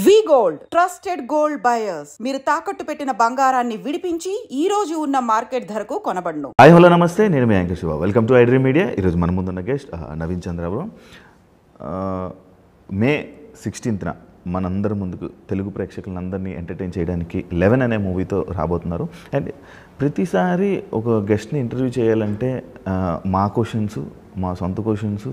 వి gold trusted gold buyers. మీరు తాకట్టు పెట్టిన బంగారాన్ని విడిపించి ఈ రోజు ఉన్న మార్కెట్ ధరకు కొనబడును. హాయ్ హలో నమస్తే, నేను మీ anchor Shiva. Welcome to iDream media. ఈరోజు మన ముందున్న గెస్ట్ నవీన్ చంద్రబాబు. మే 16న మనందరి ముందుకు తెలుగు ప్రేక్షకులందరినీ ఎంటర్టైన్ చేయడానికి 11 అనే మూవీతో రాబోతున్నారు. అండ్ ప్రతిసారి ఒక గెస్ట్ని ఇంటర్వ్యూ చేయాలంటే మా క్వశ్చన్స్, మా సొంత క్వశ్చన్స్,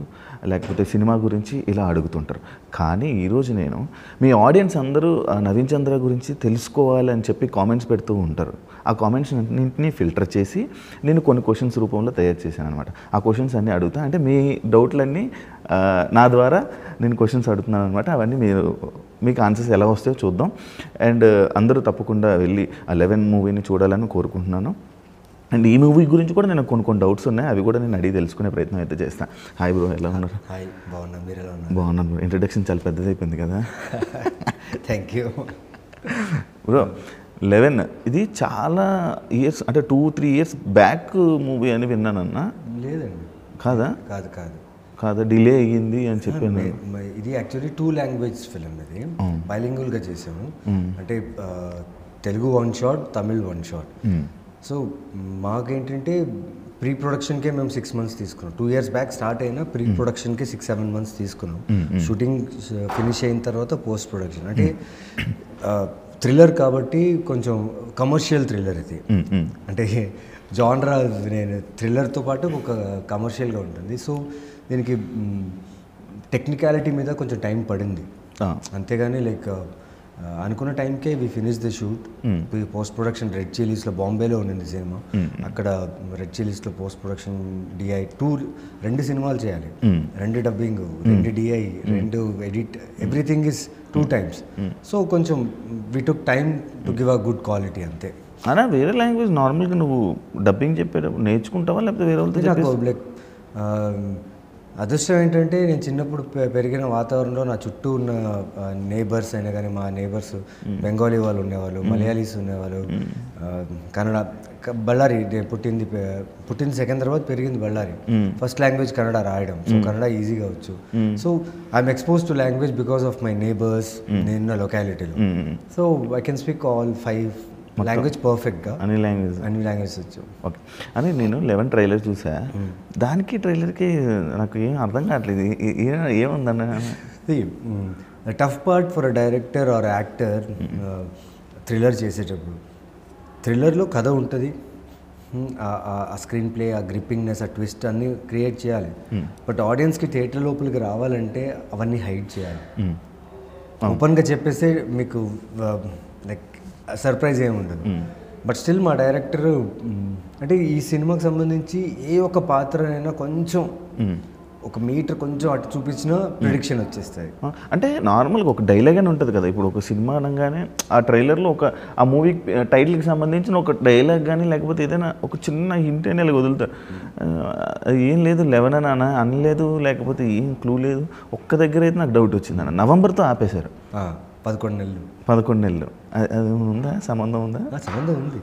లేకపోతే సినిమా గురించి ఇలా అడుగుతుంటారు. కానీ ఈరోజు నేను మీ ఆడియన్స్ అందరూ నవీన్ చంద్ర గురించి తెలుసుకోవాలని చెప్పి కామెంట్స్ పెడుతూ ఉంటారు. ఆ కామెంట్స్ అన్నింటినీ ఫిల్టర్ చేసి నేను కొన్ని క్వశ్చన్స్ రూపంలో తయారు చేశాను అనమాట. ఆ క్వశ్చన్స్ అన్నీ అడుగుతా, అంటే మీ డౌట్లన్నీ నా ద్వారా నేను క్వశ్చన్స్ అడుగుతున్నాను అనమాట. అవన్నీ మీకు ఆన్సర్స్ ఎలా వస్తాయో చూద్దాం. అండ్ అందరూ తప్పకుండా వెళ్ళి ఆ 11 మూవీని చూడాలని కోరుకుంటున్నాను. అండ్ ఈ మూవీ గురించి కూడా నేను కొన్ని డౌట్స్ ఉన్నాయి, అవి కూడా నేను అడిగి తెలుసుకునే ప్రయత్నం అయితే చేస్తాను. హాయ్ బ్రో, ఎలా ఉన్నారు? హాయ్, బాగున్నాను. మీరు ఎలా ఉన్నారు? బాగున్నాను బ్రో. ఇంట్రడక్షన్ చాలా పెద్దది అయిపోయింది కదా. Thank you bro. 11 ఇది చాలా ఇయర్స్, అంటే 2-3 ఇయర్స్ బ్యాక్ మూవీ అని విన్నానన్నా. లేదండి. కాదా? కాదు, డిలే అయ్యింది అని చెప్పాను. ఇది యాక్చువల్లీ 2 లాంగ్వేజ్ ఫిలిం. ఇది బైలింగువల్గా చేసాము. అంటే Telugu 1 shot, Tamil 1 shot. So మాకేంటంటే ప్రీ ప్రొడక్షన్కే మేము 6 months తీసుకున్నాం. 2 years బ్యాక్ స్టార్ట్ అయినా ప్రీ ప్రొడక్షన్కి 6-7 months తీసుకున్నాం. షూటింగ్ ఫినిష్ అయిన తర్వాత పోస్ట్ ప్రొడక్షన్. అంటే థ్రిల్లర్ కాబట్టి కొంచెం కమర్షియల్ థ్రిల్లర్ ఇది. అంటే జానరా నేను థ్రిల్లర్తో పాటు ఒక కమర్షియల్గా ఉంటుంది. సో దీనికి టెక్నికాలిటీ మీద కొంచెం టైం పడింది. అంతేగాని లైక్ అనుకున్న టైంకే we finish the shoot. Post production red చిల్లీస్లో, బాంబేలో ఉండింది సినిమా. అక్కడ రెడ్ చిల్లీస్లో పోస్ట్ ప్రొడక్షన్, డిఐ 2 సినిమాలు చేయాలి. 2 dubbing, 2 DI, 2 edit, everything is 2 times. So కొంచెం we took time to give a good quality, అంతే. అలా వేరే లాంగ్వేజ్ నార్మల్గా నువ్వు డబ్బింగ్ చెప్పేటప్పుడు నేర్చుకుంటావా, లేకపోతే వేరే వాళ్ళతో? నాకు లైక్ అదృష్టం ఏంటంటే నేను చిన్నప్పుడు పెరిగిన వాతావరణంలో నా చుట్టూ ఉన్న నేబర్స్ అయినా కానీ, మా నేబర్స్ బెంగాలీ వాళ్ళు ఉండేవాళ్ళు, మలయాళీస్ ఉండేవాళ్ళు, కన్నడ. బళ్ళారి పుట్టింది సికింద్రాబాద్, పెరిగింది బళ్ళారి. ఫస్ట్ లాంగ్వేజ్ కన్నడ రాయడం. సో కన్నడ ఈజీగా వచ్చు. So I'm expose to language because of my neighbours. నేను లొకాలిటీలో. So I can speak all 5 language పర్ఫెక్ట్గా. అన్ని లాంగ్వేజ్ వచ్చు. ఓకే. అని నేను 11 ట్రైలర్ చూసా. దానికి ట్రైలర్కి నాకు ఏం అర్థం కావట్లేదు. ఏముందన్న tough part for a director or actor thriller చేసేటప్పుడు. థ్రిల్లర్లో కథ ఉంటుంది, ఆ స్క్రీన్ ప్లే, ఆ గ్రిప్పింగ్నెస్, ఆ ట్విస్ట్ అన్నీ క్రియేట్ చేయాలి. బట్ ఆడియన్స్కి థియేటర్ లోపలికి రావాలంటే అవన్నీ హైడ్ చేయాలి. ఓపెన్గా చెప్పేస్తే మీకు లైక్ సర్ప్రైజ్ ఏమి ఉండదు. బట్ స్టిల్ మా డైరెక్టర్ అంటే ఈ సినిమాకి సంబంధించి ఏ ఒక్క పాత్రనైనా కొంచెం 1 మీటర్ కొంచెం అటు చూపించినా ప్రిడిక్షన్ వచ్చేస్తాయి. అంటే నార్మల్గా ఒక డైలాగ్ అని ఉంటుంది కదా. ఇప్పుడు ఒక సినిమా అనగానే ఆ ట్రైలర్లో ఆ మూవీ టైటిల్కి సంబంధించిన ఒక డైలాగ్ కానీ, లేకపోతే ఏదైనా ఒక చిన్న హింట్ అయినా ఇలా వదులుతారు. ఏం లేదు 11 అని అనలేదు, లేకపోతే ఏం క్లూ లేదు. ఒక్క దగ్గర అయితే నాకు డౌట్ వచ్చింది అన్న. నవంబర్తో ఆపేశారు. 11 నెలలు. 11 నెలలు అది ఉందా? సంబంధం ఉందా? సంబంధం ఉంది.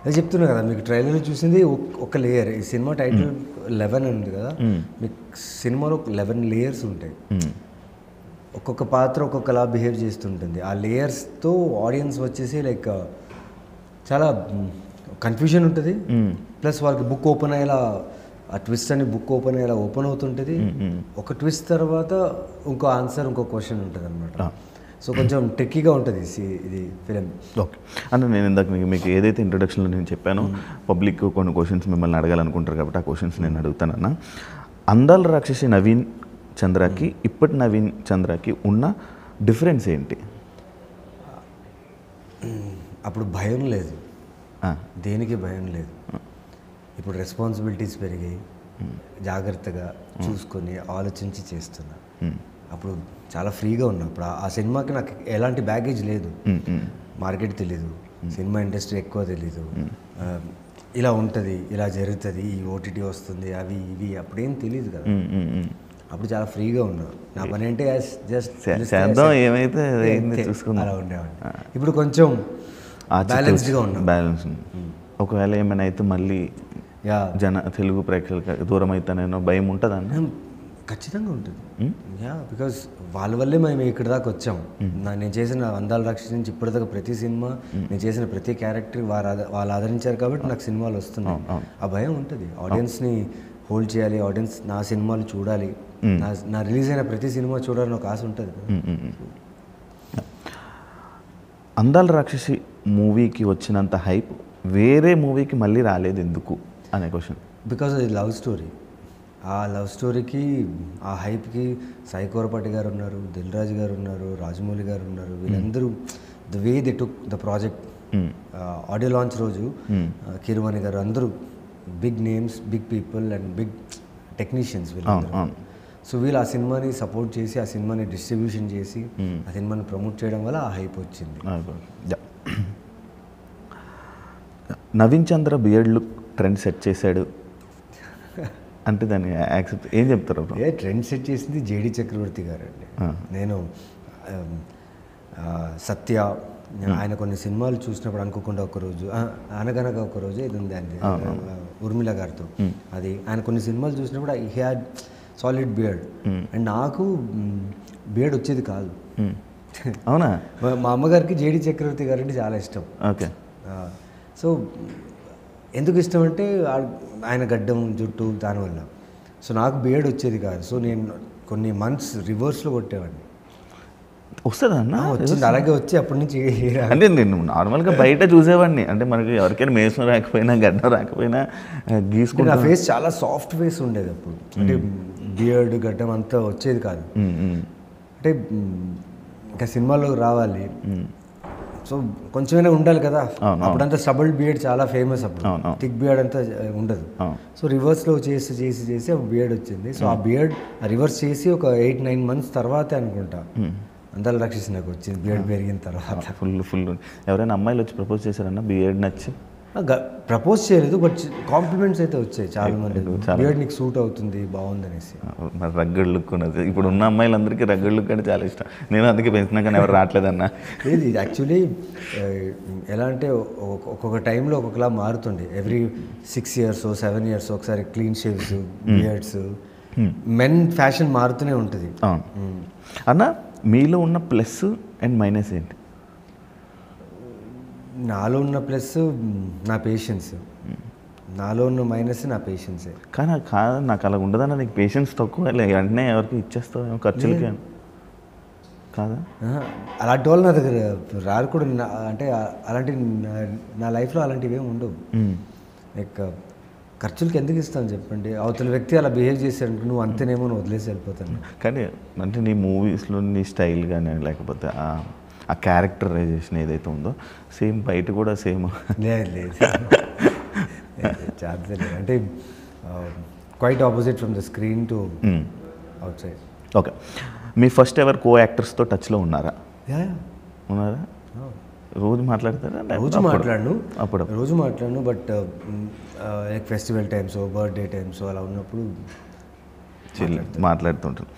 అది చెప్తున్నా కదా మీకు. ట్రైలర్ చూసింది ఒక లేయర్. ఈ సినిమా టైటిల్ 11 ఉంది కదా, మీకు సినిమాలో 11 లేయర్స్ ఉంటాయి. ఒక్కొక్క పాత్ర ఒక్కొక్కలా బిహేవ్ చేస్తుంటుంది. ఆ లేయర్స్తో ఆడియన్స్ వచ్చేసి లైక్ చాలా కన్ఫ్యూజన్ ఉంటుంది. ప్లస్ వాళ్ళకి బుక్ ఓపెన్ అయ్యేలా, ఆ ట్విస్ట్ అని బుక్ ఓపెన్ అయ్యేలా ఓపెన్ అవుతుంటుంది. ఒక ట్విస్ట్ తర్వాత ఇంకో ఆన్సర్, ఇంకో క్వశ్చన్ ఉంటుంది అనమాట. సో కొంచెం ట్రిక్కీగా ఉంటుంది ఇది ఫిలిం. ఓకే. అంటే నేను ఇందాక మీకు ఏదైతే ఇంట్రొడక్షన్లో నేను చెప్పానో, పబ్లిక్ కొన్ని క్వశ్చన్స్ మిమ్మల్ని అడగాలనుకుంటారు కాబట్టి ఆ క్వశ్చన్స్ నేను అడుగుతానన్నా. అందాల రాక్షసి నవీన్ చంద్రకి ఇప్పటి నవీన్ చంద్రకి ఉన్న డిఫరెన్స్ ఏంటి? అప్పుడు భయం లేదు, దేనికి భయం లేదు. ఇప్పుడు రెస్పాన్సిబిలిటీస్ పెరిగాయి, జాగ్రత్తగా చూసుకొని ఆలోచించి చేస్తున్నా. అప్పుడు చాలా ఫ్రీగా ఉన్నా. ఇప్పుడు ఆ సినిమాకి నాకు ఎలాంటి బ్యాగేజ్ లేదు. మార్కెట్ తెలీదు, సినిమా ఇండస్ట్రీ ఎక్కువ తెలీదు, ఇలా ఉంటుంది, ఇలా జరుగుతుంది, ఈ ఓటీటీ వస్తుంది, అవి ఇవి అప్పుడేం తెలియదు కదా. అప్పుడు చాలా ఫ్రీగా ఉన్నా. నా పని అంటే జస్ట్ ఏమైతే అలా ఉండేవాడిని. ఇప్పుడు కొంచెం బ్యాలెన్స్డ్గా ఉన్నా. బ్యాలెన్స్. ఒకవేళ ఏమైనా అయితే మళ్ళీ తెలుగు ప్రేక్షకులకు దూరం అవుతానేనో భయం ఉంటుందన్న. ఖచ్చితంగా ఉంటుంది. బికాజ్ వాళ్ళ వల్లే మేము ఇక్కడ దాకా వచ్చాం. నేను చేసిన అందాల రాక్షసి నుంచి ఇప్పటిదాకా ప్రతి సినిమా, నేను చేసిన ప్రతి క్యారెక్టర్ వాళ్ళు ఆదరించారు కాబట్టి నాకు సినిమాలు వస్తున్నాయి. ఆ భయం ఉంటుంది. ఆడియన్స్ని హోల్డ్ చేయాలి, ఆడియన్స్ నా సినిమాలు చూడాలి, నా రిలీజ్ అయిన ప్రతి సినిమా చూడాలని ఒక ఆశ ఉంటుంది. అందాల రాక్షసి మూవీకి వచ్చినంత హైప్ వేరే మూవీకి మళ్ళీ రాలేదు ఎందుకు అనే క్వశ్చన్. బికాజ్ అది లవ్ స్టోరీ. ఆ లవ్ స్టోరీకి, ఆ హైప్కి సాయి కోరపాటి గారు ఉన్నారు, దిల్ రాజు గారు ఉన్నారు, రాజమౌళి గారు ఉన్నారు. వీళ్ళందరూ the way they took the project. Audio launch రోజు కీరవాణి గారు, అందరూ big names, big people and big technicians వీళ్ళందరూ. సో వీళ్ళు ఆ సినిమాని సపోర్ట్ చేసి, ఆ సినిమాని డిస్ట్రిబ్యూషన్ చేసి, ఆ సినిమాని ప్రమోట్ చేయడం వల్ల ఆ హైప్ వచ్చింది. నవీన్ చంద్ర బియర్డ్ లుక్ ట్రెండ్ సెట్ చేశాడు అంటే దాన్ని యాక్సెప్ట్ ఏం చెప్తారు? ట్రెండ్ సెట్ చేసింది జేడి చక్రవర్తి గారు అండి. నేను సత్య, ఆయన కొన్ని సినిమాలు చూసినప్పుడు అనుకోకుండా ఒకరోజు, అనగనగా ఒకరోజు ఇది ఉంది అండి ఉర్మిళ గారితో, అది ఆయన కొన్ని సినిమాలు చూసినప్పుడు he had solid beard and నాకు బియర్డ్ వచ్చేది కాదు. అవునా? మా అమ్మగారికి జేడి చక్రవర్తి గారు అంటే చాలా ఇష్టం. ఓకే. సో ఎందుకు ఇష్టం అంటే ఆయన గడ్డం, జుట్టు, దానివల్ల. సో నాకు బియర్డ్ వచ్చేది కాదు. సో నేను కొన్ని మంత్స్ రివర్స్లో కొట్టేవాడిని. వస్తుందా అన్న? వచ్చింది, అలాగే వచ్చి అప్పటి నుంచి. అంటే నేను నార్మల్గా బయట చూసేవాడిని, అంటే మనకి ఎవరికైనా మేసం రాకపోయినా గడ్డం రాకపోయినా గీసుకుంటే నా ఫేస్ చాలా సాఫ్ట్ ఫేస్ ఉండేది అప్పుడు. అంటే బియర్డ్, గడ్డం అంతా వచ్చేది కాదు. అంటే ఇంకా సినిమాలో రావాలి, సో కొంచెమైనా ఉండాలి కదా. అప్పుడంతా స్టబుల్ బియర్డ్ చాలా ఫేమస్, అప్పుడు థిక్ బియర్డ్ అంతా ఉండదు. సో రివర్స్లో చేసి చేసి చేసి ఆ బియర్డ్ వచ్చింది. సో ఆ బియర్డ్ రివర్స్ చేసి ఒక 8-9 months తర్వాతే అనుకుంటా అందాల రాక్షసి నాకు వచ్చింది, బియర్డ్ పెరిగిన తర్వాత. ఫుల్ ఎవరైనా అమ్మాయిలు వచ్చి ప్రపోజ్ చేశారన్నా బియర్డ్ నచ్చి? ప్రపోజ్ చేయలేదు, బట్ కాంప్లిమెంట్స్ అయితే వచ్చాయి చాలా మంది. బియర్డ్ నీకు సూట్ అవుతుంది, బాగుంది అనేసి. మరి రగ్గడ్ లుక్ ఉన్నది. ఇప్పుడు ఉన్న అమ్మాయిలందరికీ రగ్గడ్ లుక్ అంటే చాలా ఇష్టం. నేను అందుకే పెంచినా కానీ ఎవరు రావట్లేదన్నా. ఇది యాక్చువల్లీ ఎలా అంటే ఒక్కొక్క టైంలో ఒక్కొక్కలా మారుతుండే. ఎవ్రీ 6 years 7 years ఒకసారి క్లీన్ షేవ్స్, బియర్డ్స్, మెన్ ఫ్యాషన్ మారుతూనే ఉంటుంది. అన్న మీలో ఉన్న ప్లస్ అండ్ మైనస్ ఏంటి? నాలో ఉన్న ప్లస్ నా పేషెన్స్, నాలో ఉన్న మైనస్ నా పేషెన్సే. కానీ కాదు, నాకు అలా ఉండదన్న. నీకు పేషెన్స్ తక్కువ, వెంటనే ఎవరికి ఇచ్చేస్తావు ఖర్చులకి కాదా? అలాంటి వాళ్ళు నా దగ్గర రారు కూడా. అంటే అలాంటి నా లైఫ్లో అలాంటివి ఏమి ఉండవు. లైక్ ఖర్చులకి ఎందుకు ఇస్తాను చెప్పండి? అవతల వ్యక్తి అలా బిహేవ్ చేశాడు, నువ్వు అంతేనేమో నువ్వు వదిలేసి వెళ్ళిపోతాను. కానీ అంటే నీ మూవీస్లో నీ స్టైల్ కానీ లేకపోతే ఆ క్యారెక్టరైజేషన్ ఏదైతే ఉందో సేమ్ బయట కూడా సేమ్? లేదు ఛాన్స్ లేదు. అంటే quite opposite from the screen to అవుట్ సైడ్. ఓకే. మీ ఫస్ట్ ఎవర్ కో యాక్టర్స్తో టచ్లో ఉన్నారా? ఉన్నారా? రోజు మాట్లాడతారా? రోజు మాట్లాడను, but like festival times, birthday times అలా ఉన్నప్పుడు మాట్లాడుతుంటాను.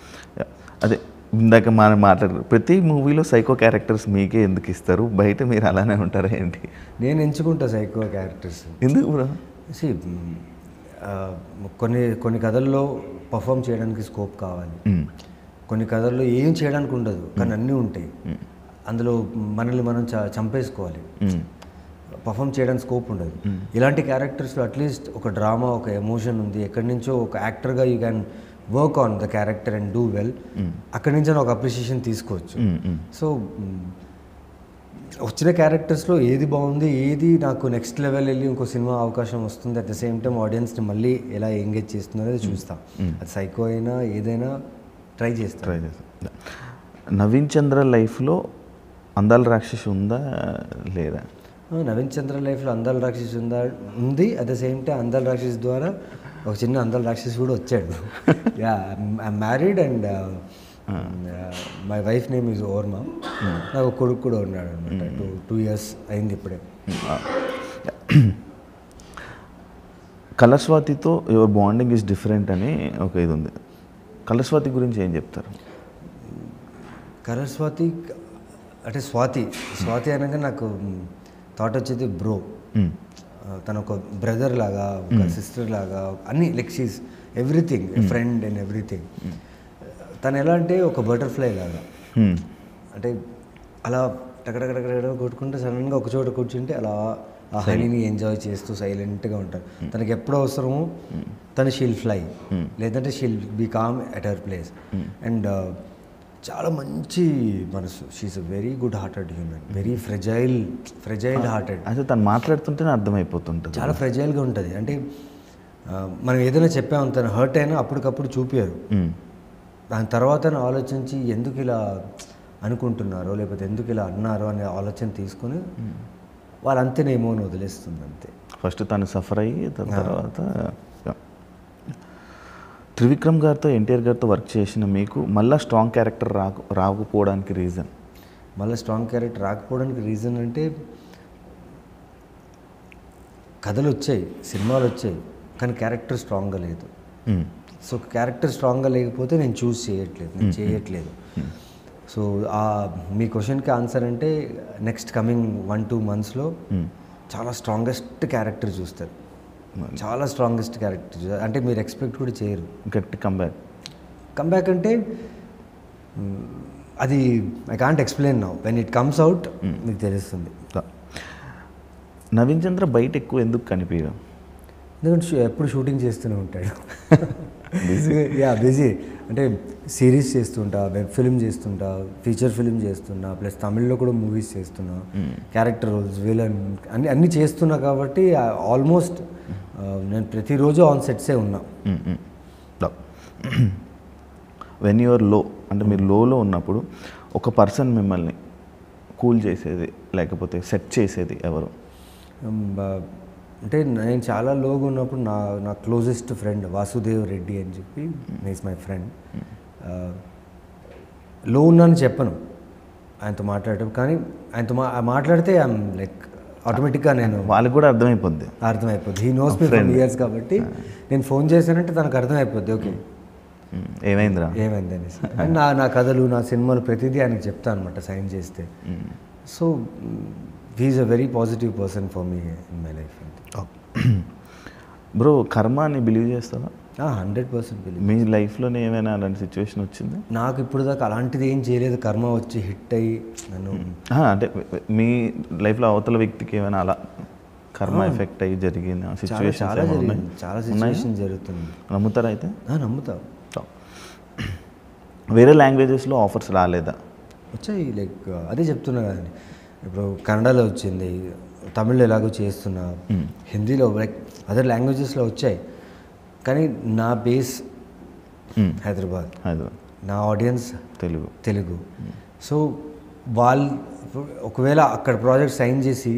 అదే ఇందాక మనం మాట్లాడారు, ప్రతి మూవీలో సైకో క్యారెక్టర్స్ మీకే ఎందుకు ఇస్తారు? బయట మీరు అలానే ఉంటారా ఏంటి? నేను ఎంచుకుంటా సైకో క్యారెక్టర్స్. ఎందుకు బ్రో? కొన్ని కథల్లో పర్ఫామ్ చేయడానికి స్కోప్ కావాలి, కొన్ని కథల్లో ఏం చేయడానికి ఉండదు కానీ అన్నీ ఉంటాయి. అందులో మనల్ని మనం చంపేసుకోవాలి, పర్ఫామ్ చేయడానికి స్కోప్ ఉండదు. ఇలాంటి క్యారెక్టర్స్లో అట్లీస్ట్ ఒక డ్రామా, ఒక ఎమోషన్ ఉంది, ఎక్కడి నుంచో ఒక యాక్టర్గా you can work on the character and do well. అక్కడి నుంచి ఒక అప్రిషియేషన్ తీసుకోవచ్చు. సో వచ్చిన క్యారెక్టర్స్లో ఏది బాగుంది, ఏది నాకు నెక్స్ట్ లెవెల్ వెళ్ళి ఇంకో సినిమా అవకాశం వస్తుంది, అట్ ద సేమ్ టైం ఆడియన్స్ని మళ్ళీ ఎలా ఎంగేజ్ చేస్తున్నారో అది చూస్తాం. అది సైకో అయినా ఏదైనా ట్రై చేస్తాం. నవీన్ చంద్ర లైఫ్లో అందాల రాక్షసి ఉందా లేదా? నవీన్ చంద్ర లైఫ్లో అందాల రాక్షసి ఉంది. అట్ ద సేమ్ టైం అందాల రాక్షసి ద్వారా ఒక చిన్న అందాల రాక్షసి కూడా వచ్చాడు. I'm married and my wife name is Orma. నాకు కొడుకు కూడా ఉన్నాడు అనమాట. 2 years అయింది ఇప్పుడే. కలర్స్వాతితో యువర్ బాండింగ్ ఈజ్ డిఫరెంట్ అని ఒక ఇది ఉంది. కలర్స్వాతి గురించి ఏం చెప్తారు? కలర్స్వాతి అంటే స్వాతి అనగా నాకు థాట్ వచ్చేది బ్రో. తను ఒక బ్రదర్ లాగా, ఒక సిస్టర్ లాగా, అన్నీ like she's everything friend and everything. తను ఎలా అంటే ఒక బటర్ఫ్లై లాగా, అంటే అలా టకటకటకట కొట్టుకుంటే సడన్గా ఒక చోట కూర్చుంటే అలా ఆ హనీని ఎంజాయ్ చేస్తూ సైలెంట్గా ఉంటారు. తనకి ఎప్పుడు అవసరమో తను షీల్ ఫ్లై, లేదంటే she'll be calm at her place. And చాలా మంచి మనసు. She's a very good hearted human, very fragile hearted. అసలు తను మాట్లాడుతుంటేనే అర్థమైపోతుంటుంది, చాలా ఫ్రెజైల్గా ఉంటుంది. అంటే మనం ఏదైనా చెప్పాము, తను హర్ట్ అయినా అప్పటికప్పుడు చూపారు. దాని తర్వాత ఆలోచించి ఎందుకు ఇలా అనుకుంటున్నారో లేకపోతే ఎందుకు ఇలా అన్నారో అనే ఆలోచన తీసుకొని వాళ్ళు అంతేనేమో అని వదిలేస్తుంది అంతే. ఫస్ట్ తను సఫర్ అయ్యి తర్వాత త్రివిక్రమ్ గారితో ఎన్టీఆర్ గారితో వర్క్ చేసిన మీకు మళ్ళీ స్ట్రాంగ్ క్యారెక్టర్ రాకపోవడానికి రీజన్? మళ్ళీ స్ట్రాంగ్ క్యారెక్టర్ రాకపోవడానికి రీజన్ అంటే కథలు వచ్చాయి, సినిమాలు వచ్చాయి, కానీ క్యారెక్టర్ స్ట్రాంగ్గా లేదు. సో క్యారెక్టర్ స్ట్రాంగ్గా లేకపోతే నేను చేయట్లేదు. సో మీ క్వశ్చన్కి ఆన్సర్ అంటే నెక్స్ట్ కమింగ్ 1-2 monthsలో చాలా స్ట్రాంగెస్ట్ క్యారెక్టర్ చూస్తారు. చాలా స్ట్రాంగెస్ట్ క్యారెక్టర్ చూస్తారు, అంటే మీరు ఎక్స్పెక్ట్ కూడా చేయరు. గట్టి కంబ్యాక్ అంటే అది I can't explain now, when it comes out మీకు తెలుస్తుంది. నవీన్ చంద్ర బయట ఎక్కువ ఎందుకు కనిపించడం? ఎందుకంటే ఎప్పుడు షూటింగ్ చేస్తూనే ఉంటాడు. బిజీ. అంటే సిరీస్ చేస్తుంటా, వెబ్ ఫిల్మ్ చేస్తుంటా, ఫీచర్ ఫిల్మ్ చేస్తున్నా, ప్లస్ తమిళ్లో కూడా మూవీస్ చేస్తున్నా, క్యారెక్టర్ రోల్స్, విలన్ అన్నీ చేస్తున్నా. కాబట్టి ఆల్మోస్ట్ నేను ప్రతిరోజు ఆన్ సెట్సే ఉన్నా. వెన్ యూఆర్ లో, అంటే మీరు లోలో ఉన్నప్పుడు ఒక పర్సన్ మిమ్మల్ని కూల్ చేసేది లేకపోతే సెట్ చేసేది ఎవరు? అంటే నేను చాలా లోగా ఉన్నప్పుడు నా క్లోజెస్ట్ ఫ్రెండ్ వాసుదేవ్ రెడ్డి అని చెప్పి, ఈజ్ మై ఫ్రెండ్. లో ఉన్నాను చెప్పను ఆయనతో మాట్లాడటం, కానీ ఆయనతో మాట్లాడితే ఐఎమ్ లైక్ ఆటోమేటిక్గా నేను వాళ్ళకి కూడా అర్థమైపోద్ది. He knows me from years కాబట్టి నేను ఫోన్ చేశానంటే తనకు అర్థమైపోద్ది, ఓకే ఏమైంది అనేసి. అండ్ నా కథలు, నా సినిమాలు ప్రతిదీ ఆయనకి చెప్తాను అనమాట సైన్ చేస్తే. So he's a very positive person for me in my life. Bro, కర్మ అని బిలీవ్ చేస్తావా? 100% బిలీవ్. మీ లైఫ్లోనే ఏమైనా అలాంటి సిచ్యువేషన్ వచ్చింది? నాకు ఇప్పుడు దాకా అలాంటిది ఏం చేయలేదు. కర్మ వచ్చి హిట్ అయ్యి నన్ను, అంటే మీ లైఫ్లో అవతల వ్యక్తికి ఏమైనా అలా కర్మ ఎఫెక్ట్ అయ్యి జరిగిన సిచ్యువేషన్? చాలా సిచ్యువేషన్ జరుగుతుంది. నమ్ముతారా అయితే? నమ్ముతా. వేరే లాంగ్వేజెస్లో ఆఫర్స్ రాలేదా? వచ్చాయి, లైక్ అదే చెప్తున్నా కదండి. ఇప్పుడు కన్నడలో వచ్చింది, తమిళ్లో ఎలాగో చేస్తున్నా, హిందీలో, లైక్ అదర్ లాంగ్వేజెస్లో వచ్చాయి. కానీ నా బేస్ హైదరాబాద్, నా ఆడియన్స్ తెలుగు. సో వాళ్ళు ఒకవేళ అక్కడ ప్రాజెక్ట్ సైన్ చేసి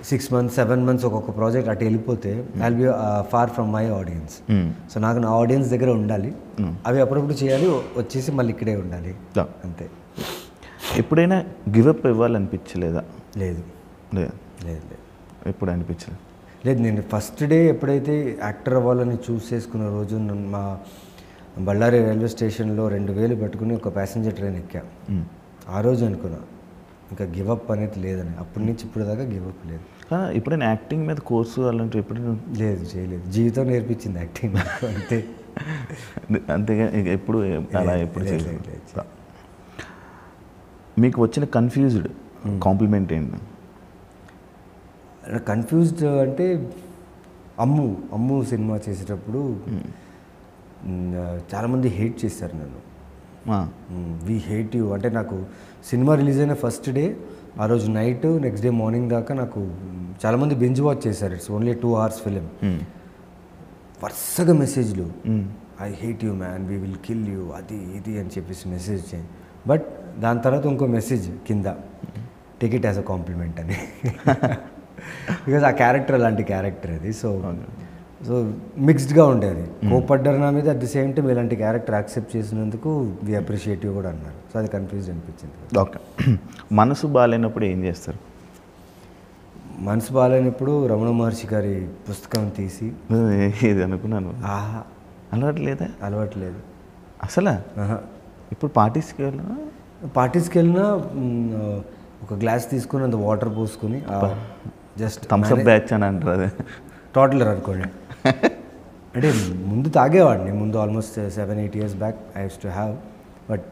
6 months 7 months ఒక్కొక్క ప్రాజెక్ట్ అటు వెళ్ళిపోతే I will be far from my audience. So నాకు నా ఆడియన్స్ దగ్గర ఉండాలి, అవి అప్పుడప్పుడు చేయాలి, వచ్చేసి మళ్ళీ ఇక్కడే ఉండాలి అంతే. ఎప్పుడైనా గివప్ ఇవ్వాలనిపించలేదా? లేదు. ఎప్పుడు అనిపించలేదు? లేదు. నేను ఫస్ట్ డే ఎప్పుడైతే యాక్టర్ అవ్వాలని చూస్ చేసుకున్న రోజు మా బళ్ళారి రైల్వే స్టేషన్లో 2000 పెట్టుకుని ఒక ప్యాసింజర్ ట్రైన్ ఎక్కా. ఆ రోజు అనుకున్నా ఇంకా గివప్ అనేది లేదని. అప్పటి నుంచి ఇప్పుడు దాకా గివప్ లేదు. ఎప్పుడైనా యాక్టింగ్ మీద కోర్సు అలాంటివి ఎప్పుడైనా? లేదు, చేయలేదు. జీవితం నేర్పించింది యాక్టింగ్ అంతే. అంతేగా ఎప్పుడు అలా ఎప్పుడు చేయలేదు. మీకు వచ్చిన కన్ఫ్యూజ్డ్ కాంప్లిమెంట్ ఏంటి? కన్ఫ్యూజ్డ్ అంటే అమ్ము సినిమా చేసేటప్పుడు చాలామంది హేట్ చేశారు నన్ను. వీ హేట్ యూ అంటే, నాకు సినిమా రిలీజ్ అయిన ఫస్ట్ డే ఆ రోజు నైట్, నెక్స్ట్ డే మార్నింగ్ దాకా నాకు చాలామంది బెంజ్ వాచ్ చేశారు. It's only 2 hours film. వరుసగా మెసేజ్లు, I hate you man, we will kill you, అది ఇది అని చెప్పేసి మెసేజ్ చేయండి. బట్ దాని తర్వాత ఇంకో మెసేజ్ కింద, take it as a compliment అని. బికాజ్ ఆ క్యారెక్టర్ అలాంటి క్యారెక్టర్ అది. సో మిక్స్డ్గా ఉండేది. కోపడ్డారు నా మీద, అట్ ది సేమ్ టైం ఇలాంటి క్యారెక్టర్ యాక్సెప్ట్ చేసినందుకు వి అప్రిషియేట్ యూ కూడా అన్నారు. సో అది కన్ఫ్యూజ్ అనిపించింది. ఓకే. మనసు బాగాలేనప్పుడు ఏం చేస్తారు? మనసు బాగాలేనప్పుడు రమణ మహర్షి గారి పుస్తకం తీసి, ఇది అనుకున్నాను. అలవాటు లేదు అసలు. ఇప్పుడు పార్టీస్కి వెళ్ళినా ఒక గ్లాస్ తీసుకుని అంత వాటర్ పోసుకుని, జస్ట్ థమ్స్ అప్ బ్యాచ్ అని అంటారు, అదే టోటలర్ అనుకోండి. అంటే ముందు తాగేవాడిని, ముందు almost 7-8 years back I use to have, but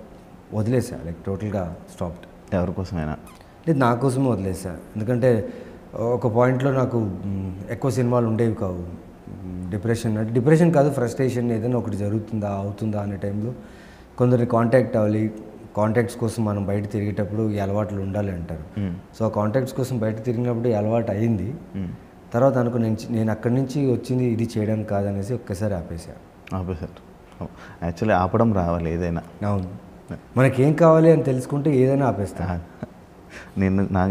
వదిలేసా, లైక్ టోటల్గా స్టాప్డ్. ఎవరికోసమైనా? లేదు, నా కోసమే వదిలేసా. ఎందుకంటే ఒక పాయింట్లో నాకు ఎక్కువ సినిమాలు ఉండేవి కావు. డిప్రెషన్ కాదు, ఫ్రస్ట్రేషన్, ఏదైనా ఒకటి జరుగుతుందా అవుతుందా అనే టైంలో కొందరిని కాంటాక్ట్ అవ్వాలి. కాంటాక్ట్స్ కోసం మనం బయట తిరిగేటప్పుడు ఈ అలవాట్లు ఉండాలి అంటారు. సో ఆ కాంటాక్ట్స్ కోసం బయట తిరిగినప్పుడు ఈ అలవాటు అయింది. తర్వాత అనుకో నేను అక్కడి నుంచి వచ్చింది ఇది చేయడానికి కాదనేసి ఒక్కసారి ఆపేశారు. యాక్చువల్లీ ఆపడం రావాలి ఏదైనా. అవును, మనకేం కావాలి అని తెలుసుకుంటే ఏదైనా ఆపేస్తా.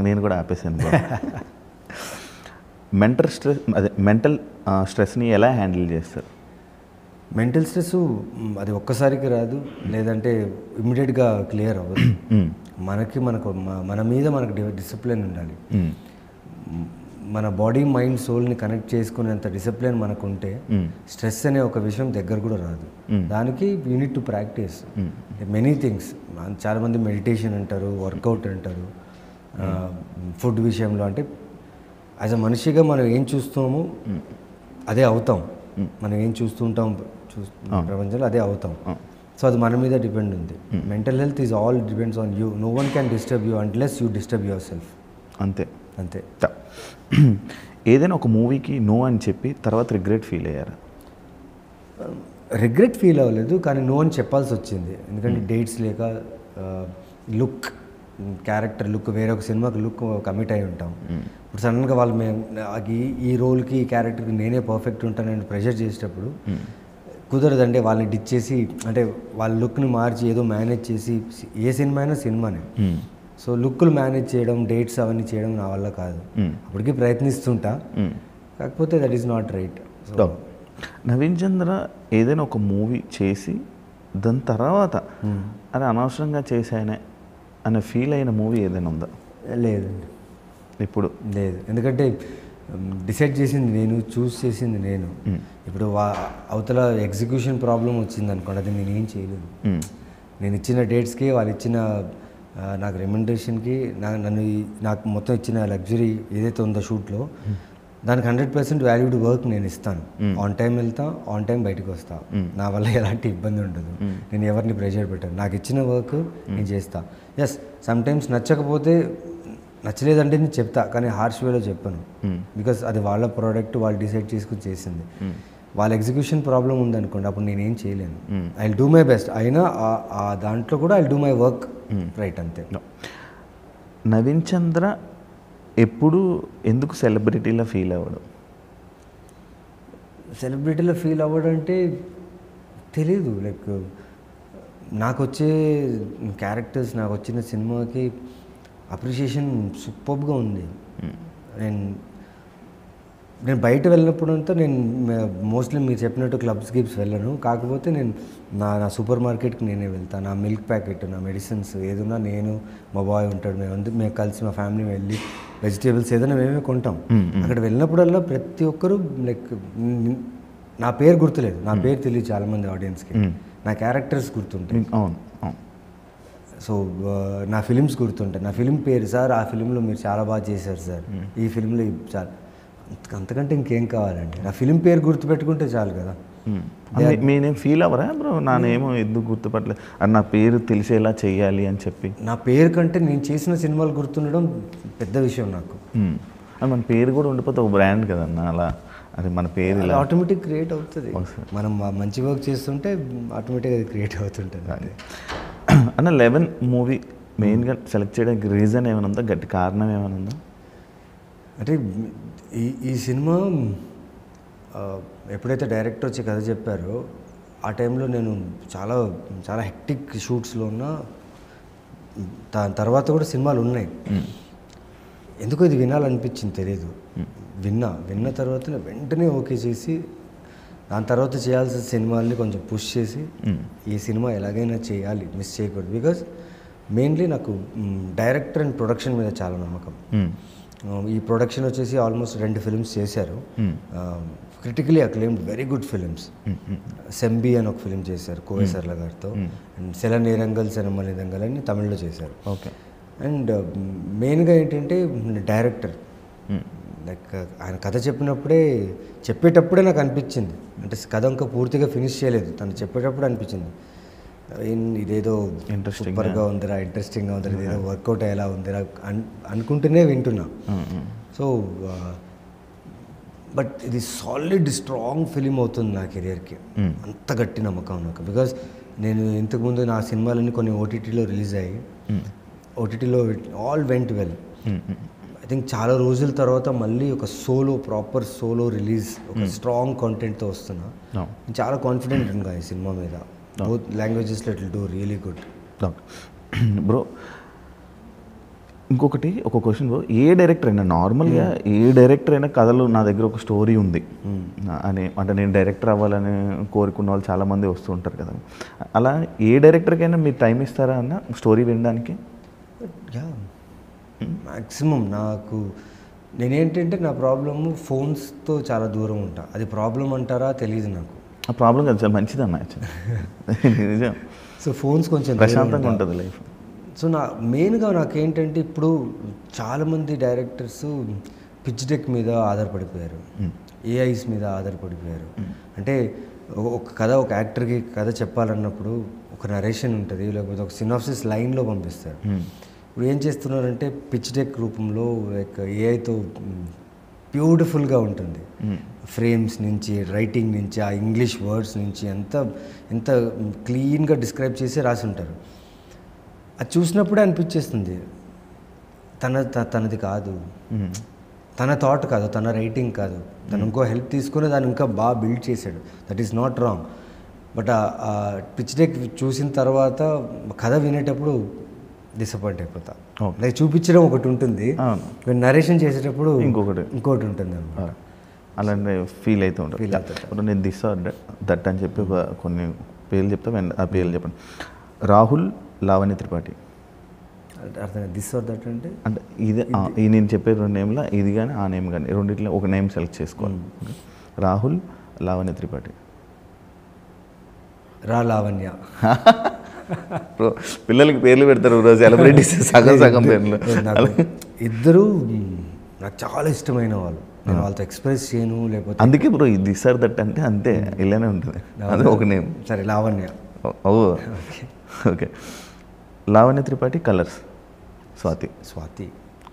నేను కూడా ఆపేశాను. మెంటల్ స్ట్రెస్ని ఎలా హ్యాండిల్ చేస్తారు? మెంటల్ స్ట్రెస్ అది ఒక్కసారికి రాదు, లేదంటే ఇమ్మీడియట్గా క్లియర్ అవ్వదు. మన మీద మనకు డిసిప్లిన్ ఉండాలి. మన బాడీ మైండ్ సోల్ని కనెక్ట్ చేసుకునేంత డిసిప్లిన్ మనకు ఉంటే స్ట్రెస్ అనే ఒక విషయం దగ్గర కూడా రాదు. దానికి you need to practice many things. చాలామంది మెడిటేషన్ అంటారు, వర్కౌట్ అంటారు. ఫుడ్ విషయంలో అంటే యాజ్ అ మనిషిగా మనం ఏం చూస్తామో అదే అవుతాం. మనం ఏం చూస్తుంటాం ప్రపంచంలో అదే అవుతాం. సో అది మన మీద డిపెండ్ ఉంది. Mental health is all depends on you. No one can disturb you unless you disturb yourself. అంతే. అంతే. ఏదైనా ఒక మూవీకి నో అని చెప్పి తర్వాత రిగ్రెట్ ఫీల్ అయ్యారా? రిగ్రెట్ ఫీల్ అవ్వలేదు, కానీ నో అని చెప్పాల్సి వచ్చింది. ఎందుకంటే డేట్స్ లేక, లుక్, క్యారెక్టర్ లుక్, వేరే ఒక సినిమాకి లుక్ కమిట్ అయి ఉంటాం. ఇప్పుడు సడన్గా వాళ్ళు ఈ రోల్కి, ఈ క్యారెక్టర్కి నేనే పర్ఫెక్ట్ ఉంటానని ప్రెషర్ చేసేటప్పుడు కుదరదండి. వాళ్ళని డిచ్ చేసి, అంటే వాళ్ళ లుక్ని మార్చి ఏదో మేనేజ్ చేసి, ఏ సినిమా అయినా సినిమానే. సో లుక్లు మేనేజ్ చేయడం, డేట్స్ అవన్నీ చేయడం నా వల్ల కాదు. అప్పటికి ప్రయత్నిస్తుంటా, కాకపోతే that is not right. So Naveen Chandra ఏదైనా ఒక మూవీ చేసి దాని తర్వాత అది అనవసరంగా చేశానే అనే ఫీల్ అయిన మూవీ ఏదైనా ఉందా? లేదండి, ఇప్పుడు లేదు. ఎందుకంటే డిసైడ్ చేసింది నేను, చూస్ చేసింది నేను. ఇప్పుడు అవతల ఎగ్జిక్యూషన్ ప్రాబ్లం వచ్చింది అనుకోండి, అది నేనేం చేయలేదు. నేను ఇచ్చిన డేట్స్కి, వాళ్ళు ఇచ్చిన నాకు రెమ్యునరేషన్కి, నాకు మొత్తం ఇచ్చిన లగ్జరీ ఏదైతే ఉందో షూట్లో, దానికి 100% వాల్యూడ్ వర్క్ నేను ఇస్తాను. ఆన్ టైం వెళ్తా, ఆన్ టైం బయటకు వస్తా. నా వల్ల ఎలాంటి ఇబ్బంది ఉండదు. నేను ఎవరిని ప్రెషర్ పెట్టాను. నాకు ఇచ్చిన వర్క్ నేను చేస్తా. ఎస్, సమ్టైమ్స్ నచ్చలేదంటే నేను చెప్తా, కానీ హార్ష్ వేలో చెప్పను. బికాస్ అది వాళ్ళ ప్రోడక్ట్, వాళ్ళు డిసైడ్ చేసుకుని చేసింది. వాళ్ళ ఎగ్జిక్యూషన్ ప్రాబ్లం ఉందనుకోండి, అప్పుడు నేనేం చేయలేను. I will do my best. అయినా ఆ దాంట్లో కూడా I will do my work right. అంతే. నవీన్ చంద్ర ఎప్పుడు ఎందుకు సెలబ్రిటీలో ఫీల్ అవ్వడు? సెలబ్రిటీలో ఫీల్ అవ్వడం అంటే తెలీదు. లైక్ నాకు వచ్చే క్యారెక్టర్స్, నాకు వచ్చిన సినిమాకి అప్రిషియేషన్ సూపర్గా ఉంది. నేను బయట వెళ్ళినప్పుడు అంతా నేను మోస్ట్లీ మీరు చెప్పినట్టు క్లబ్స్ గిబ్స్ వెళ్ళను. కాకపోతే నేను నా సూపర్ మార్కెట్కి నేనే వెళ్తాను. నా మిల్క్ ప్యాకెట్, నా మెడిసిన్స్ ఏదన్నా నేను, మా బాయ్ ఉంటాడు, మేము కలిసి మా ఫ్యామిలీ వెళ్ళి వెజిటేబుల్స్ ఏదైనా మేమే కొంటాం. అక్కడ వెళ్ళినప్పుడల్లా ప్రతి ఒక్కరూ లైక్ నా పేరు గుర్తులేదు, నా పేరు తెలియదు చాలామంది ఆడియన్స్కి. నా క్యారెక్టర్స్ గుర్తుంటాయి. సో నా ఫిలిమ్స్ గుర్తుంటాయి. నా ఫిలిం పేరు, సార్ ఆ ఫిలింలో మీరు చాలా బాగా చేశారు సార్, ఈ ఫిలింలో చాలా, అంతకంటే ఇంకేం కావాలండి? నా ఫిలిం పేరు గుర్తుపెట్టుకుంటే చాలు కదా. నేనేం ఫీల్ అవ్వరా బ్రో, నానేమో ఎందుకు గుర్తుపట్టలేదు, అది నా పేరు తెలిసేలా చెయ్యాలి అని చెప్పి? నా పేరు కంటే నేను చేసిన సినిమాలు గుర్తుండడం పెద్ద విషయం నాకు. మన పేరు కూడా ఉండిపోతే ఒక బ్రాండ్ కదన్న, అలా అది మన పేరు ఇలా ఆటోమేటిక్ క్రియేట్ అవుతుంది. మనం మంచి వర్క్ చేస్తుంటే ఆటోమేటిక్గా అది క్రియేట్ అవుతుంటుంది. అన్న 11 మూవీ మెయిన్గా సెలెక్ట్ చేయడానికి రీజన్ ఏమైనా ఉందా, గట్టి కారణం ఏమైనా ఉందా? అంటే ఈ సినిమా ఎప్పుడైతే డైరెక్టర్ వచ్చి కథ చెప్పారో ఆ టైంలో నేను చాలా చాలా హెక్టిక్ షూట్స్లో ఉన్నా. దాని తర్వాత కూడా సినిమాలు ఉన్నాయి. ఎందుకో ఇది వినాలనిపించింది, తెలియదు. విన్న తర్వాత వెంటనే ఓకే చేసి, దాని తర్వాత చేయాల్సిన సినిమాల్ని కొంచెం పుష్ చేసి ఈ సినిమా ఎలాగైనా చేయాలి, మిస్ చేయకూడదు. బికాజ్ మెయిన్లీ నాకు డైరెక్టర్ అండ్ ప్రొడక్షన్ మీద చాలా నమ్మకం. ఈ ప్రొడక్షన్ వచ్చేసి ఆల్మోస్ట్ 2 ఫిల్మ్స్ చేశారు, critically acclaimed very good films. Sembi అని ఒక ఫిలిం చేశారు కోవేసర్ల గారితో, అండ్ సెల నేరంగల్ సెనమలిదంగల్ అని తమిళ్లో చేశారు. ఓకే. అండ్ మెయిన్గా ఏంటంటే డైరెక్టర్ లైక్ ఆయన కథ చెప్పేటప్పుడే నాకు అనిపించింది, అంటే కథ ఇంకా పూర్తిగా ఫినిష్ చేయలేదు, తను చెప్పేటప్పుడు అనిపించింది ఇదేదో సూపర్గా ఉందిరా, ఇంట్రెస్టింగ్గా ఉందిరా, ఇదేదో వర్కౌట్ అయ్యేలా ఉందిరా అనుకుంటూనే వింటున్నా. సో బట్ ఇది సాలిడ్ స్ట్రాంగ్ ఫిలిం అవుతుంది నా కెరియర్కి, అంత గట్టి నమ్మకం నాకు. బికాజ్ నేను ఇంతకుముందు నా సినిమాలన్నీ కొన్ని ఓటీటీలో రిలీజ్ అయ్యి, ఓటీటీలో all went well. I think చాలా రోజుల తర్వాత మళ్ళీ ఒక ప్రాపర్ సోలో రిలీజ్, ఒక స్ట్రాంగ్ కాంటెంట్తో వస్తున్నా. నేను చాలా కాన్ఫిడెంట్ ఉన్నా ఈ సినిమా మీద. బోత్ లాంగ్వేజెస్లో it will do really good. Bro ఇంకొకటి ఒక క్వశ్చన్ బ్రో, ఏ డైరెక్టర్ అయినా నార్మల్గా ఏ డైరెక్టర్ అయినా కథలో నా దగ్గర ఒక స్టోరీ ఉంది అని, అంటే నేను డైరెక్టర్ అవ్వాలని కోరుకున్న వాళ్ళు చాలామంది వస్తూ ఉంటారు కదా, అలా ఏ డైరెక్టర్కైనా మీరు టైం ఇస్తారా అన్న స్టోరీ వినడానికి? మ్యాక్సిమం నాకు నేనేంటంటే నా ప్రాబ్లము ఫోన్స్తో చాలా దూరం ఉంటా. అది ప్రాబ్లం అంటారా తెలియదు నాకు. ఆ ప్రాబ్లం కాదు, చాలా మంచిదన్న నిజం. సో ఫోన్స్ కొంచెం ప్రశాంతంగా ఉంటుంది లైఫ్. సో మెయిన్గా నాకేంటంటే ఇప్పుడు చాలామంది డైరెక్టర్స్ పిచ్ డెక్ మీద ఆధారపడిపోయారు, ఏఐస్ మీద ఆధారపడిపోయారు. అంటే ఒక యాక్టర్కి కథ చెప్పాలన్నప్పుడు ఒక నరేషన్ ఉంటుంది, లేకపోతే ఒక సినాప్సిస్ లైన్లో పంపిస్తారు. ఇప్పుడు ఏం చేస్తున్నారంటే పిచ్ డెక్ రూపంలో లైక్ ఏఐతో బ్యూటిఫుల్గా ఉంటుంది, ఫ్రేమ్స్ నుంచి, రైటింగ్ నుంచి, ఆ ఇంగ్లీష్ వర్డ్స్ నుంచి ఎంత క్లీన్గా డిస్క్రైబ్ చేసి రాసి ఉంటారు. అది చూసినప్పుడే అనిపించేస్తుంది తనది కాదు, తన థాట్ కాదు, తన రైటింగ్ కాదు, తను ఇంకో హెల్ప్ తీసుకుని దాన్ని ఇంకా బాగా బిల్డ్ చేశాడు. That is not wrong. But ఆ పిచ్ డెక్ చూసిన తర్వాత కథ వినేటప్పుడు డిసప్పాయింట్ అయిపోతా. లైక్ చూపించడం ఒకటి ఉంటుంది, నరేషన్ చేసేటప్పుడు ఇంకోటి ఉంటుంది అన్నమాట. అలాంటి ఫీల్ అవుతూ ఉంటాను. నేను దిస్ ఆర్ దట్ అని చెప్పి కొన్ని పేర్లు చెప్తా, ఆ పేర్లు చెప్పండి. రాహుల్, లావణ్య త్రిపాఠి. అర్థం దిస్ ఆర్ దట్ అంటే ఇది నేను చెప్పే 2 నేమ్ల ఇది కానీ ఆ నేమ్ కానీ రెండిట్లో ఒక నేమ్ సెలెక్ట్ చేసుకోవాలి. రాహుల్, లావణ్య త్రిపాఠి. లావణ్య. పిల్లలకి పేర్లు పెడతారు సెలబ్రిటీస్ సగం పేర్లు. ఇద్దరు నాకు చాలా ఇష్టమైన వాళ్ళు, నేను వాళ్ళతో ఎక్స్ప్రెస్ చేయను, లేకపోతే అందుకే బ్రో ఇది దిస్ ఆర్ దట్ అంటే అంతే ఇలానే ఉంటుంది. అదే ఒక నేమ్. సరే Lavanya. Okay. Lavanya Tripathi, colours Swathi.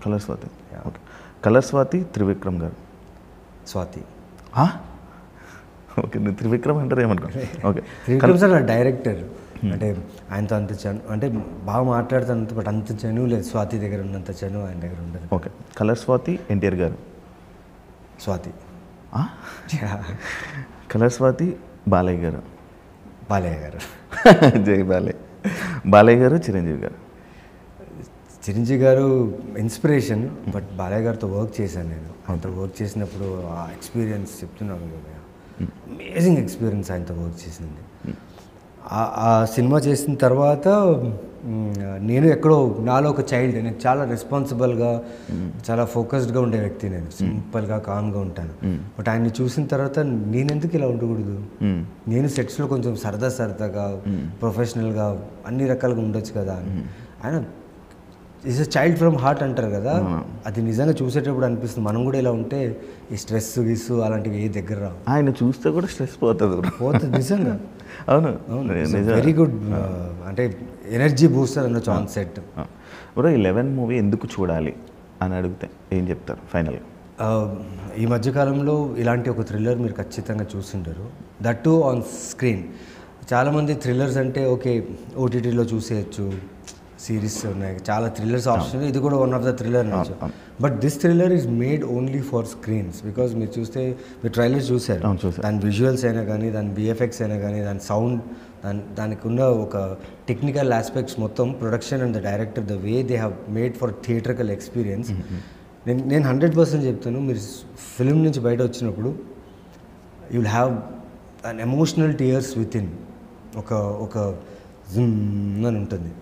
Colour Swathi. Okay. Colour Swathi, Trivikram గారు. స్వాతి. ఓకే, నేను త్రివిక్రమ్ అంటారు ఏమనుకో. ఓకే. త్రివిక్రమ్ సార్ నా డైరెక్టర్, అంటే ఆయనతో అంత అంటే బాగా మాట్లాడుతాను, బట్ అంత చనువు లేదు. స్వాతి దగ్గర ఉన్నంత చనువు ఆయన దగ్గర ఉండదు. ఓకే. కలర్ స్వాతి, ఎన్టీఆర్ గారు. స్వాతి. కలర్ స్వాతి, బాలయ్య గారు. జై బాలయ్య గారు, చిరంజీవి గారు. చిరంజీవి గారు ఇన్స్పిరేషన్, బట్ బాలయ్య గారితో వర్క్ చేశాను నేను. ఆయనతో వర్క్ చేసినప్పుడు ఆ ఎక్స్పీరియన్స్ చెప్తున్నాను కదా, అమేజింగ్ ఎక్స్పీరియన్స్ ఆయనతో వర్క్ చేసింది. ఆ సినిమా చేసిన తర్వాత నేను ఎక్కడో నాలో ఒక చైల్డ్, నేను చాలా రెస్పాన్సిబుల్గా, చాలా ఫోకస్డ్గా ఉండే వ్యక్తి, నేను సింపుల్గా కామ్గా ఉంటాను. బట్ ఆయన్ని చూసిన తర్వాత నేను ఎందుకు ఇలా ఉండకూడదు, నేను సెట్స్లో కొంచెం సరదాగా ప్రొఫెషనల్గా అన్ని రకాలుగా ఉండొచ్చు కదా అని. ఆయన is a child from heart అంటారు కదా, అది నిజంగా చూసేటప్పుడు అనిపిస్తుంది మనం కూడా ఇలా ఉంటే ఈ స్ట్రెస్ గిస్సు అలాంటివి ఏ దగ్గర రావు. ఆయన చూస్తే కూడా స్ట్రెస్ పోతుంది నిజంగా. అవును, వెరీ గుడ్. అంటే ఎనర్జీ బూస్టర్ అనొచ్చు ఆన్ సెట్. బ్రో 11 మూవీ ఎందుకు చూడాలి అని అడిగితే ఏం చెప్తారు ఫైనల్గా? ఈ మధ్యకాలంలో ఇలాంటి ఒక థ్రిల్లర్ మీరు ఖచ్చితంగా చూస్తుంటారు, దట్ టు ఆన్ స్క్రీన్. చాలామంది థ్రిల్లర్స్ అంటే ఓకే ఓటీటీలో చూసేయచ్చు, సిరీస్ ఉన్నాయి, చాలా థ్రిల్లర్స్ ఆప్షన్, ఇది కూడా వన్ ఆఫ్ ద థ్రిల్లర్ అనొచ్చు. But this thriller is made only for screens. Because మీరు చూస్తే మీరు ట్రైలర్స్ చూసారు, దాని విజువల్స్ అయినా కానీ, దాని బిఎఫ్ఎక్స్ అయినా కానీ, దాని సౌండ్, దానికి ఉన్న ఒక టెక్నికల్ ఆస్పెక్ట్స్ మొత్తం, production and the director, the way they have made for theatrical experience. నేను 100% చెప్తాను, మీరు ఫిల్మ్ నుంచి బయట వచ్చినప్పుడు you will have an emotional tears with in, ఒక జిమ్ అని ఉంటుంది.